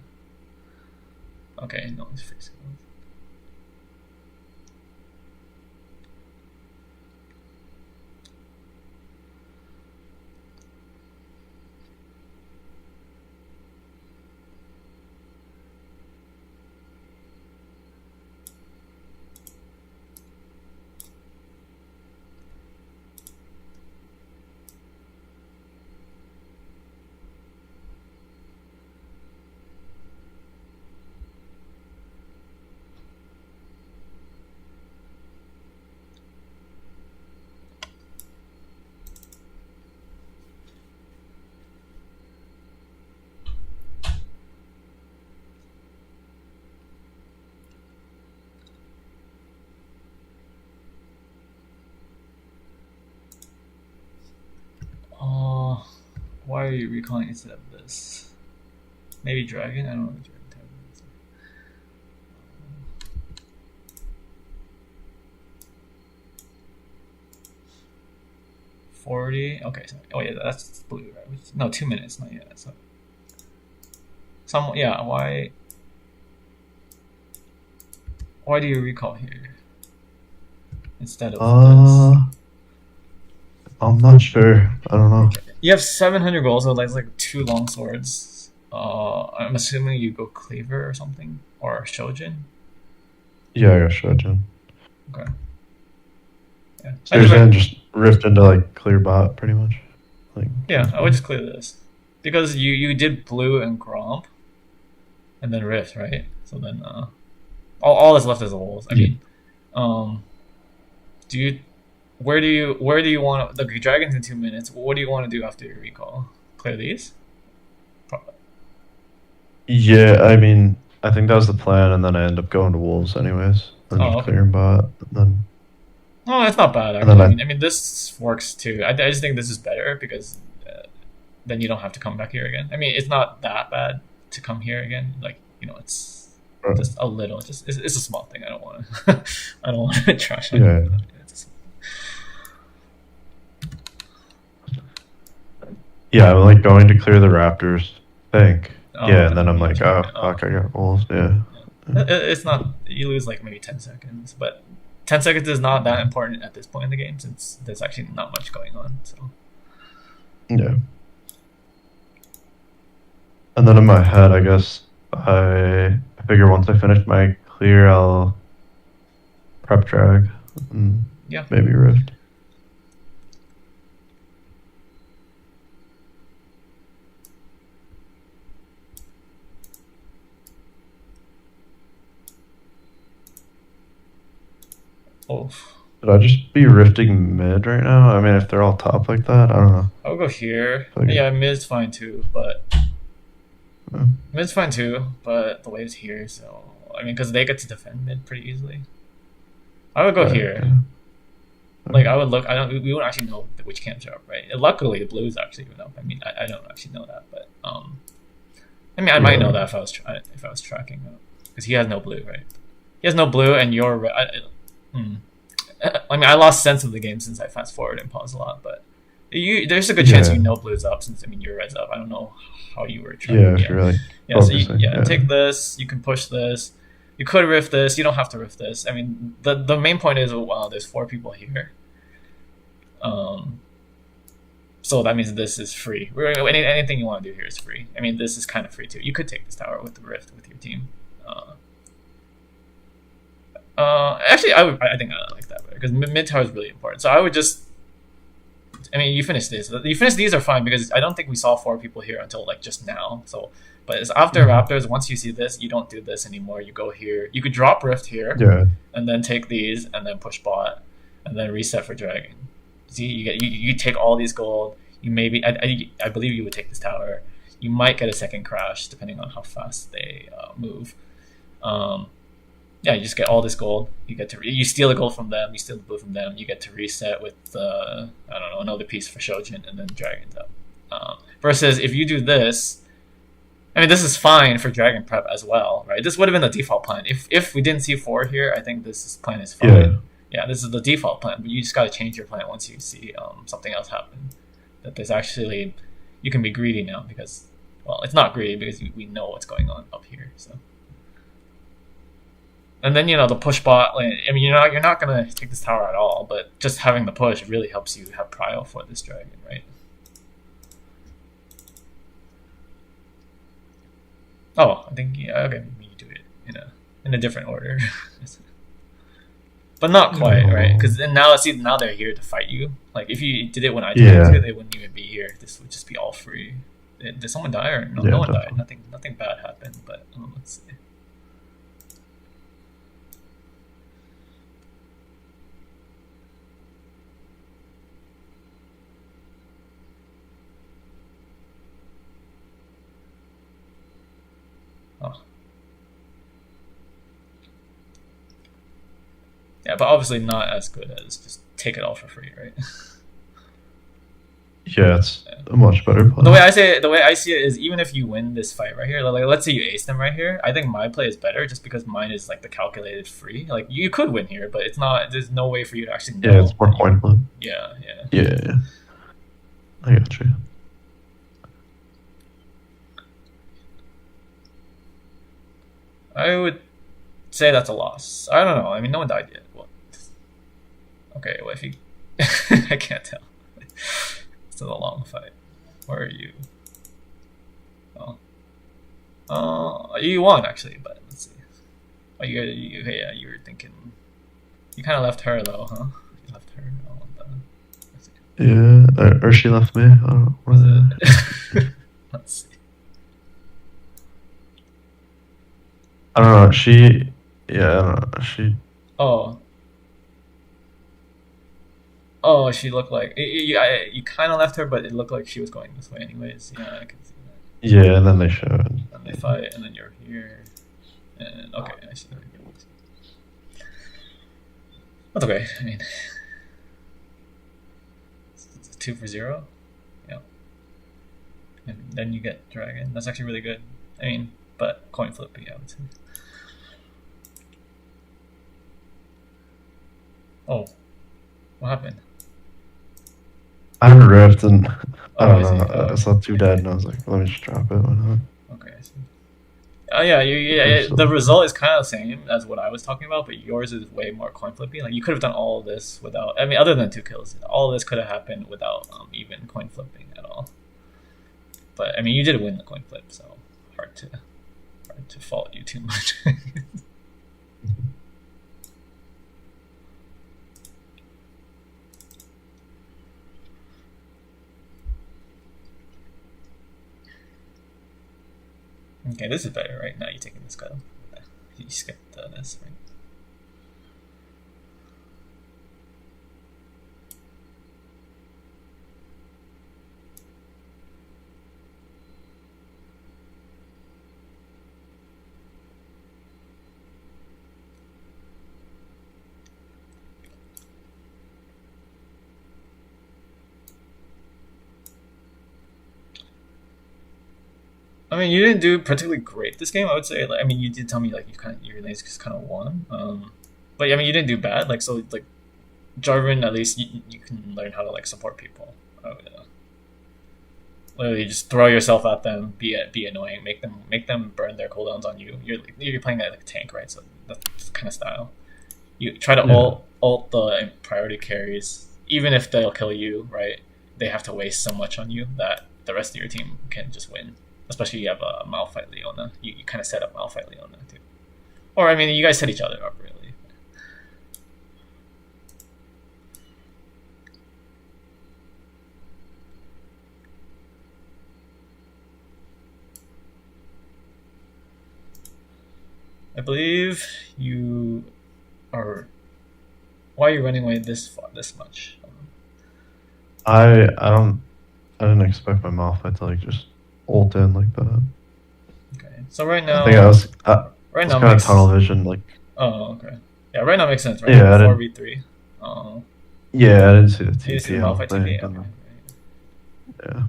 Okay, no, it's free Scuttle. Why are you recalling instead of this? Maybe Dragon? I don't know what Dragon type is. 40. Okay, so, oh yeah, that's blue, right? No, 2 minutes, not yet. So, why do you recall here? instead of this. Uh, I'm not sure. I don't know. Okay. You have 700 gold, so that's like two long swords. I'm assuming you go cleaver or something or shojin. Yeah, I got Shojin. Okay. Yeah. So you're saying just rift into like clear bot, pretty much. Like, Yeah, I would just clear this because you did blue and gromp and then rift, right? So then all that's left is the wolves. I yeah. mean, um, do you where do you want to, the dragons in 2 minutes? What do you want to do after your recall? Clear these? Yeah, I mean, I think that was the plan, and then I end up going to wolves anyways, and Oh, just okay. clearing bot, Oh, that's not bad and then actually. I mean, this works too. I just think this is better because then you don't have to come back here again. I mean, it's not that bad to come here again. Like it's just a little. It's a small thing. I don't want to. I don't want to trash on yeah, you. yeah, I'm like going to clear the raptors. I think. Oh, Yeah, and and then then I'm you like, try. oh Oh, fuck, I got wolves. Yeah. it's not. You lose like maybe 10 seconds, but 10 seconds is not that important at this point in the game since there's actually not much going on. So Yeah. And then in my head, I guess I figure once I finish my clear, I'll prep drag and yeah. maybe rift. Oh, Should I just be rifting mid right now? I mean, if they're all top like that, I don't know. I'll go here. Like, Yeah, mid's fine too, but uh, mid's fine too. But the wave's here, so I mean, because they get to defend mid pretty easily. I would go right, here. yeah. Like I would look. I don't. We won't actually know which camps are up, right? And luckily, the blues actually went up. I mean, I don't actually know that, but I mean, I might know Yeah. that if I was tracking, because he has no blue, right? He has no blue, and you're. I mean, I lost sense of the game since I fast forward and pause a lot, but there's a good chance Yeah. you know blue's up since I mean your red's up. I don't know how you were Yeah, tracking. if Yeah, you're really yeah. So focusing. yeah, Yeah. take this. You can push this. You could rift this. You don't have to rift this. I mean, the main point is, wow, there's 4 people here. So that means this is free. Anything you want to do here is free. I mean, this is kind of free too. You could take this tower with the rift with your team. Actually, I think I like that better because mid tower is really important. So I would just. I mean, you finish this. You finish these are fine because I don't think we saw 4 people here until like just now. So, but it's after Raptors. Once you see this, you don't do this anymore. You go here. You could drop rift here, Yeah. and then take these, and then push bot, and then reset for dragon. See, you take all these gold. You maybe I believe you would take this tower. You might get a second crash depending on how fast they move. Yeah, you just get all this gold. You steal the gold from them. You steal the blue from them. You get to reset with I don't know, another piece for Shojin and then dragons up. Versus if you do this, I mean, this is fine for dragon prep as well, right? This would have been the default plan. If we didn't see 4 here, I think plan is fine. Yeah. Yeah, this is the default plan, but you just got to change your plan once you see something else happen. That there's actually, you can be greedy now because, well, it's not greedy because we know what's going on up here. So, and then the push bot. I mean, you're not gonna take this tower at all, but just having the push really helps you have prio for this dragon, right? Oh, I think okay, maybe you do it in a different order. But not quite, right? Because now they're here to fight you. Like if you did it when I did it too, they wouldn't even be here. This would just be all free. Did someone die or no? Yeah, No one died. definitely. Nothing bad happened. But let's see. Oh, yeah, but obviously not as good as just take it all for free, right? Yeah, it's Yeah. a much better The plan. way I see it is even if you win this fight right here, like let's say you ace them right here, I think my play is better just because mine is like the calculated free. Like you could win here, but it's not. There's no way for you to actually know. Yeah, it's more coin flip. Yeah. Yeah. I got you. I would say that's a loss. I don't know. I mean, no one died yet. What? Okay, what if he? I can't tell. It's still a long fight. Where are you? Oh, you won actually, but let's see. Oh, okay, yeah, you were thinking. You kind of left her though, huh? You left her. Oh, let's see. Yeah, or she left me. I don't know. What Let's see. I don't know. She, yeah, I don't know. She, Oh, oh, she looked like you kind of left her, but it looked like she was going this way anyways. Yeah, I can see that. yeah, and then they showed. And they fight, and then you're here. And okay, I see. That's okay. I mean, it's 2 for 0. Yeah. And then you get dragon. That's actually really good. I mean, but coin flip, yeah, I would say. Oh, what happened? I ripped and I Oh, I don't see. know. I saw two dead and I was like, let me just drop it. Why not? Okay, I see. Oh yeah, the result is kind of the same as what I was talking about, but yours is way more coin flipping. Like you could have done all of this without. I mean, other than 2 kills, all of this could have happened without even coin flipping at all. But I mean, you did win the coin flip, so hard to fault you too much. Okay, this is better, right? Now you're taking this guy. You skipped this, right? I mean, you didn't do particularly great this game. I would say. Like, I mean, you did tell me like your lanes just kind of won. But I mean, you didn't do bad. Like so, like Jarvan, at least you can learn how to like support people. I would, literally just throw yourself at them, be annoying, make them burn their cooldowns on you. You're playing that like tank, right? So that's the kind of style. You try to ult the priority carries, even if they'll kill you, right? They have to waste so much on you that the rest of your team can just win. Especially you have a Malphite Leona. You kind of set up Malphite Leona too. Or I mean, you guys set each other up really. I believe you are. Why are you running away this far, this much? I didn't expect my Malphite to like just ult in like that. Okay, so right now, I think right was now kind makes. of tunnel vision. Like, Oh, okay. Yeah, right now makes sense, right? yeah, 4v3. Oh, yeah, I didn't see the you see the TP. Malphite TP. Okay, But, right. yeah,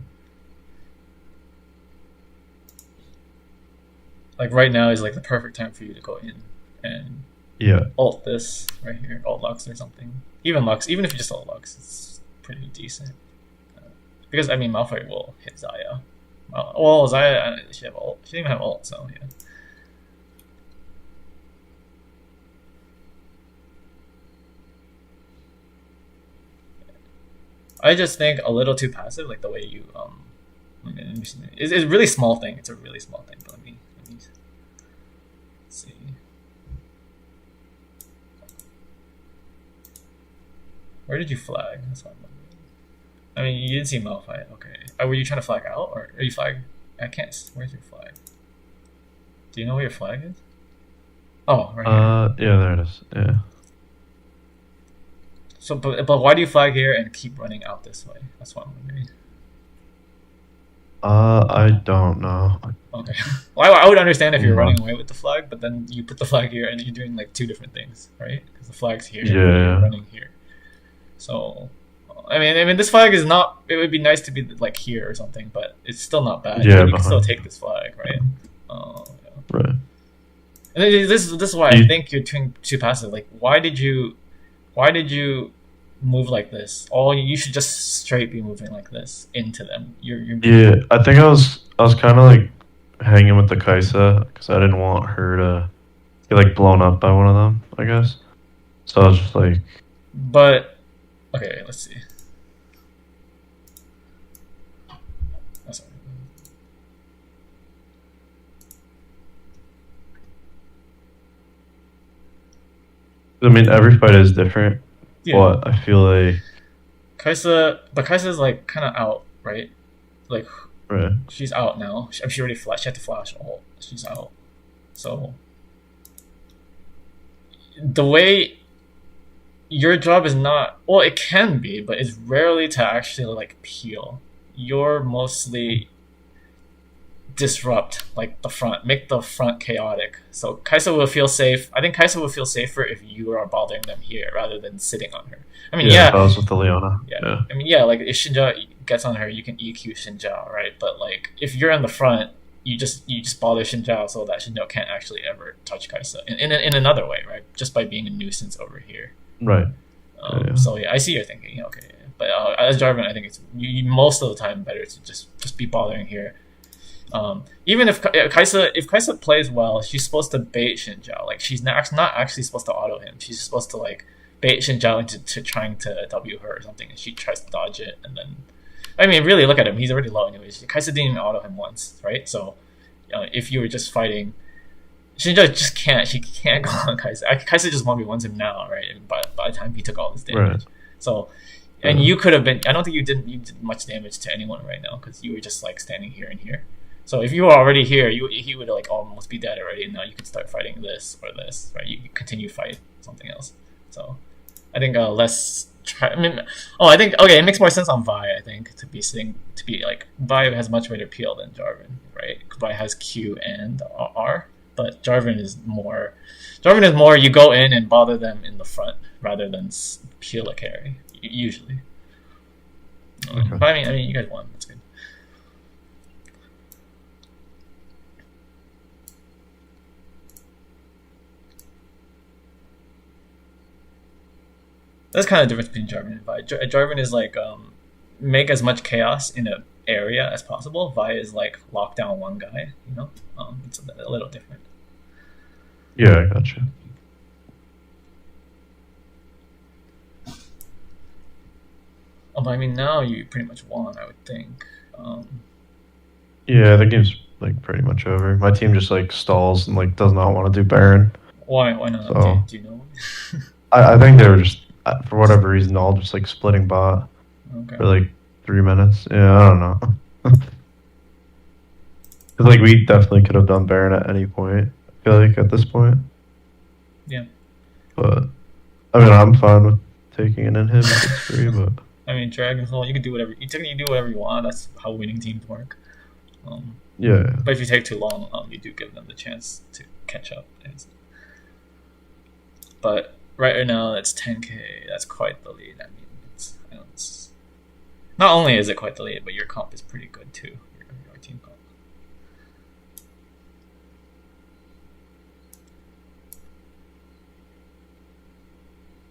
Like right now is like the perfect time for you to go in and yeah, ult this right here, ult Lux or something. Even Lux, even if you just ult Lux, it's pretty decent. Because I mean, Malphite will hit Zaya. Well, Zaya, she have ult. She didn't even have ult, so yeah. I just think a little too passive, like the way you it's a really small thing. It's a really small thing. But let me see. Where did you flag? That's what I'm wondering. I mean, you didn't see Malphite. Okay. Were you trying to flag out, or are you flag? I can't. Where's your flag? Do you know where your flag is? Oh, right here. yeah, there it is. Yeah. So, but why do you flag here and keep running out this way? That's what I'm wondering. I don't know. Okay. Well, I would understand if you're Yeah. running away with the flag, but then you put the flag here and you're doing like two different things, right? Because the flag's here, and Yeah. you're running here. So, I mean, this flag is not. It would be nice to be like here or something, but it's still not bad. Yeah, You can still behind. take this flag, right? Yeah. Right. And this is why I think you're too passive. Like, why did you move like this? You should just straight be moving like this into them. You're Yeah, I think I was kind of like hanging with the Kaisa because I didn't want her to get like blown up by one of them, I guess. So I was just like But okay, let's see. Oh, sorry. I mean, every fight is different, Yeah, but I feel like But Kai'Sa's like kind of out, right? Like right, she's out now. She already flashed. She had to flash all. She's out. So the way your job is not well, it can be, but it's rarely to actually like peel. You're mostly disrupt like the front, make the front chaotic. So Kaisa will feel safe. I think Kaisa will feel safer if you are bothering them here rather than sitting on her. I mean, yeah. If I yeah, was with the Leona, yeah. yeah, I mean, yeah. Like if Shinja gets on her, you can EQ Shinja, right? But like if you're in the front, you just bother Shinja so that Shinja can't actually ever touch Kaisa in another way, right? Just by being a nuisance over here. right, yeah. So yeah, I see your thinking. Yeah, okay, yeah. But as Jarvan, I think it's most of the time better to just be bothering here. Even if Kaisa plays well, she's supposed to bait Shinjao. Like she's not actually supposed to auto him. She's supposed to like bait Shinjao into trying to W her or something, and she tries to dodge it, and then I mean, really look at him. He's already low anyways. Kaisa didn't even auto him once, right? So if you were just fighting, Shinja just can't. She can't go on Kaisa. Kaisa just 1v1s him now, right? And by the time he took all this damage, Right. so and you could have been. I don't think you did much damage to anyone right now because you were just like standing here and here. So if you were already here, he would like almost be dead already, and now you could start fighting this or this, right? You continue fight something else. So I think less. I mean, I think okay, it makes more sense on Vi. I think to be like Vi has much better peel than Jarvan, right? Vi has Q and R, but Jarvan is more. You go in and bother them in the front rather than peel a carry usually. Okay. But I mean, you guys won. That's good. That's kind of the difference between Jarvan and Vi. Jarvan is like make as much chaos in an area as possible. Vi is like lock down one guy. It's a little different. Yeah, I gotcha. But I mean, now you pretty much won. I would think. Yeah, the game's like pretty much over. My team just like stalls and like does not want to do Baron. Why? Why not? So Do you know? I think they were just for whatever reason all just like splitting bot Okay. for like 3 minutes. Yeah, I don't know. 'Cause, like we definitely could have done Baron at any point. I feel like at this point. Yeah. But I mean, I'm fine with taking an inhib if it's free. But I mean, Dragonfall, you can do whatever. You technically do whatever you want. That's how winning teams work. yeah, But if you take too long, you do give them the chance to catch up. But right now, it's 10k. That's quite the lead. I mean, it's not only is it quite the lead, but your comp is pretty good too. Your team comp.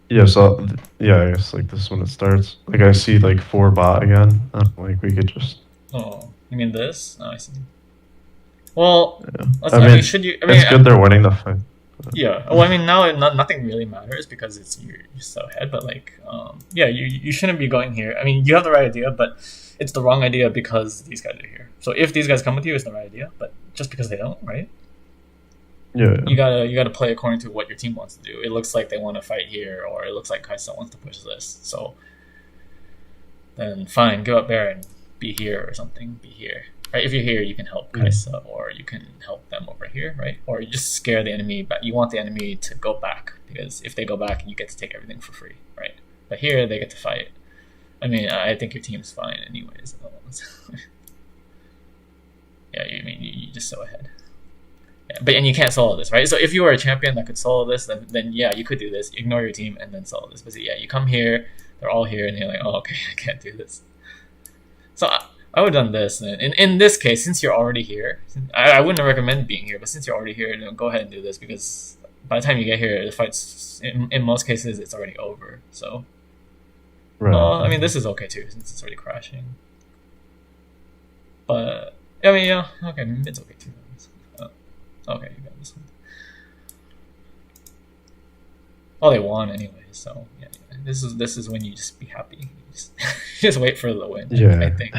yeah. So yeah, I guess like this is when it starts. Like I see like 4 bot again. Like we could just. Oh, you mean this? Oh, I see. Well, Yeah. I mean, should you? I mean, it's good they're winning the fight. yeah. Well, I mean, now nothing really matters because you're so ahead. But like, yeah, you shouldn't be going here. I mean, you have the right idea, but it's the wrong idea because these guys are here. So if these guys come with you, it's the right idea. But just because they don't, right? Yeah. You gotta play according to what your team wants to do. It looks like they want to fight here, or it looks like Kaisa wants to push this. So then fine, give up Baron, be here or something. Be here. Right? If you're here, you can help Kaisa, or you can help them over here, right? Or you just scare the enemy, but you want the enemy to go back because if they go back, you get to take everything for free, right? But here they get to fight. I mean, I think your team's fine, anyways. Yeah, I mean, you're just so ahead. Yeah, and you can't solo this, right? So if you were a champion that could solo this, then yeah, you could do this. Ignore your team and then solo this. But yeah, you come here, they're all here, and you're like, oh, okay, I can't do this. So I would have done this. In this case, since you're already here, I wouldn't recommend being here, but since you're already here, go ahead and do this because by the time you get here, the fight's in most cases it's already over. So, Right. I mean, this is okay too since it's already crashing. But I mean, yeah, okay, it's okay too. Okay, you got this one. Oh, they won anyway, so yeah. This is when you just be happy. You just, just wait for the win. I Yeah. think.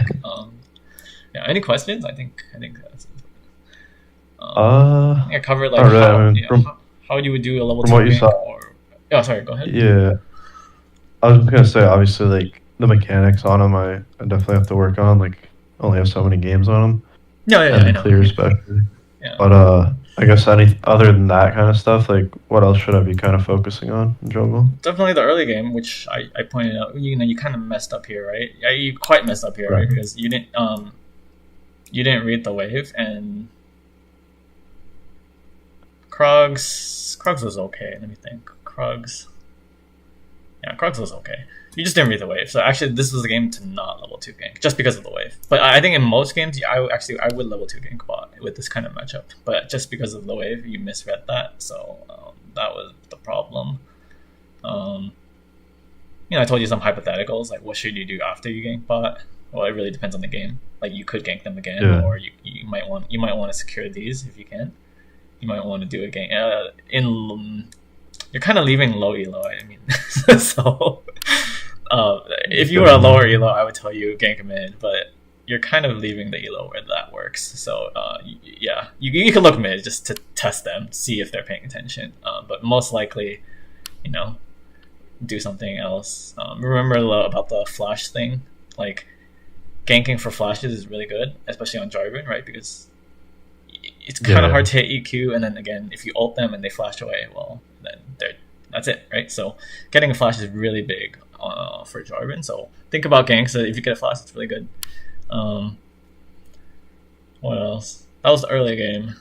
Yeah. Any questions? I think that's. I Uh, think I covered like not really. I mean, how you would do a level from two what you gank saw, or. Oh, sorry. Go ahead. yeah. I was just gonna say, obviously, like the mechanics on them, I definitely have to work on. Like, only have so many games on them, No, yeah, and I the know. clear especially. Yeah. But I guess any other than that kind of stuff, like what else should I be kind of focusing on in jungle? Definitely the early game, which I pointed out. You kind of messed up here, right? Yeah, you quite messed up here, right? Right. Because you didn't read the wave, and Krugs was okay. Let me think. Krugs was okay. You just didn't read the wave. So actually, this was a game to not level two gank just because of the wave. But I think in most games, I would level two gank bot with this kind of matchup. But just because of the wave, you misread that. So that was the problem. Um, I told you some hypotheticals like what should you do after you gank bot. Well, it really depends on the game. Like you could gank them again, Yeah. or you might want to secure these if you can. You might want to do a gank you're kind of leaving low elo. I mean, so if you were a lower elo, I would tell you gank mid, but you're kind of leaving the elo where that works. So yeah, you can look mid just to test them, see if they're paying attention. But most likely, you know, do something else. Remember about the flash thing, like ganking for flashes is really good, especially on Jarvan, right? Because it's kind of hard to hit EQ, and then again, if you ult them and they flash away, well, then that's it, right? So getting a flash is really big for Jarvan. So think about ganks. So if you get a flash, it's really good. What else? That was the early game.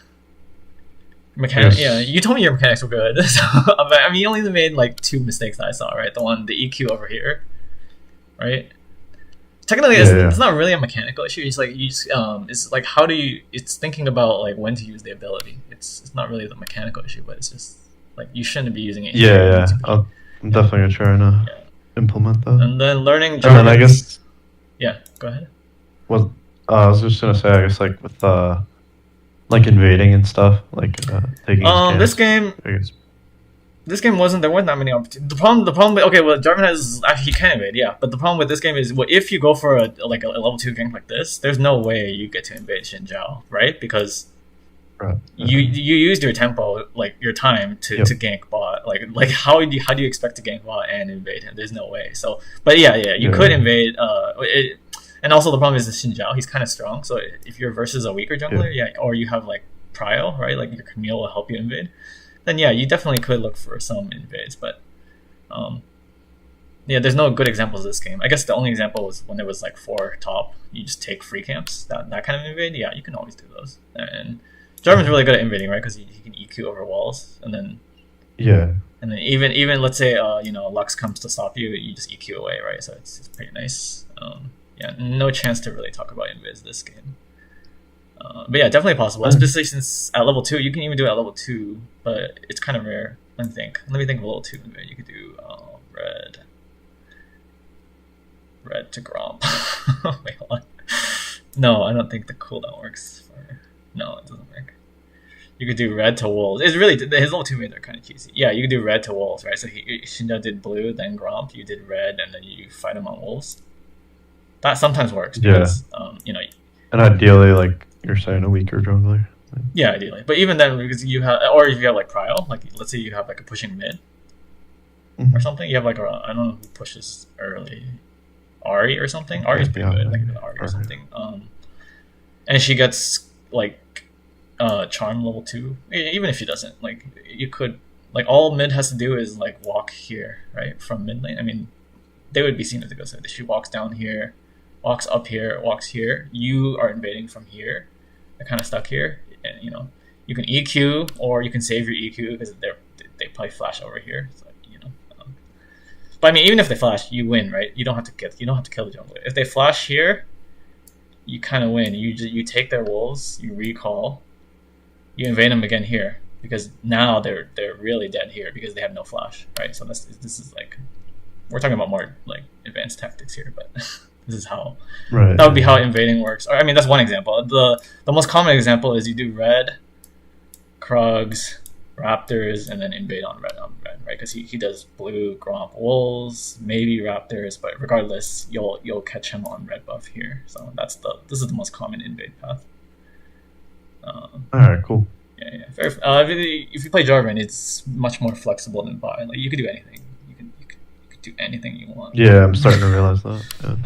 Mechanics, Yes. yeah. You told me your mechanics were good. So, but, I mean, you only made like two mistakes that I saw, right? The EQ over here, right? Technically, Yeah. it's not really a mechanical issue. It's like it's like how do you? It's thinking about like when to use the ability. It's not really the mechanical issue, but it's just like you shouldn't be using it. Here. You Yeah. need to be- I'm definitely gonna try to Yeah. implement that. And then learning. And then I Jarvan's- guess Yeah. Go ahead. well, I was just gonna say, I guess like with like invading and stuff, like taking This scans. game. I guess. This game there weren't that many opportunities. The problem. Okay, well, Jarvan has actually he can invade, yeah. But the problem with this game is, well, if you go for a level two gank like this, there's no way you get to invade Xin Zhao, right? Because Right. you used your tempo, like your time to gank bot. Like how do you expect to gank bot and invade him? There's no way. So, but yeah, you could invade. And also the problem is the Xin Zhao. He's kind of strong. So if you're versus a weaker jungler, or you have like Prio, right? Like your Camille will help you invade. Then yeah, you definitely could look for some invades, but yeah, there's no good examples of this game. I guess the only example was when there was like 4 top. You just take free camps, that kind of invade. Yeah, you can always do those. And Jarvan's really good at invading, right? Because he can EQ over walls, and then even let's say Lux comes to stop you, you just EQ away, right? So it's pretty nice. Yeah, no chance to really talk about invis this game. But yeah, definitely possible. Especially since at level 2, you can even do it at level 2, but it's kind of rare. Let me think of level 2 invade. You could do red to Gromp. Wait, hold on. No, I don't think the cooldown works. No, it doesn't work. You could do red to wolves. It's really his level 2 maids are kind of cheesy. Yeah, you could do red to wolves, right? So Shinja did blue, then Gromp. You did red, and then you fight him on wolves. That sometimes works because And ideally, like you're saying, a weaker jungler. Yeah, ideally. But even then, because you have, or if you have like Prio, like let's say you have like a pushing mid or something, you have like I don't know who pushes early, Ari or something. Ari's pretty good, like Ari or something. And she gets like charm level 2. Even if she doesn't, like you could, like all mid has to do is like walk here, right, from mid lane. I mean, they would be seen if they go so she walks down here, walks up here, walks here. You are invading from here. They're kind of stuck here, and you can EQ or you can save your EQ because they probably flash over here. So, but I mean, even if they flash, you win, right? You don't have to kill the jungler. If they flash here, you kind of win. You take their wolves, you recall, you invade them again here because now they're really dead here because they have no flash, right? So this is like, we're talking about more like advanced tactics here, but this is how that would be how invading works. Or I mean, that's one example. The most common example is you do red, Krugs, Raptors, and then invade on red, right? Because he does blue, Gromp, Wolves, maybe Raptors, but regardless, you'll catch him on red buff here. So this is the most common invade path. All right, cool. Yeah. If you play Jarvan, it's much more flexible than Vi. Like you could do anything. You could do anything you want. Yeah, I'm starting to realize that. Yeah.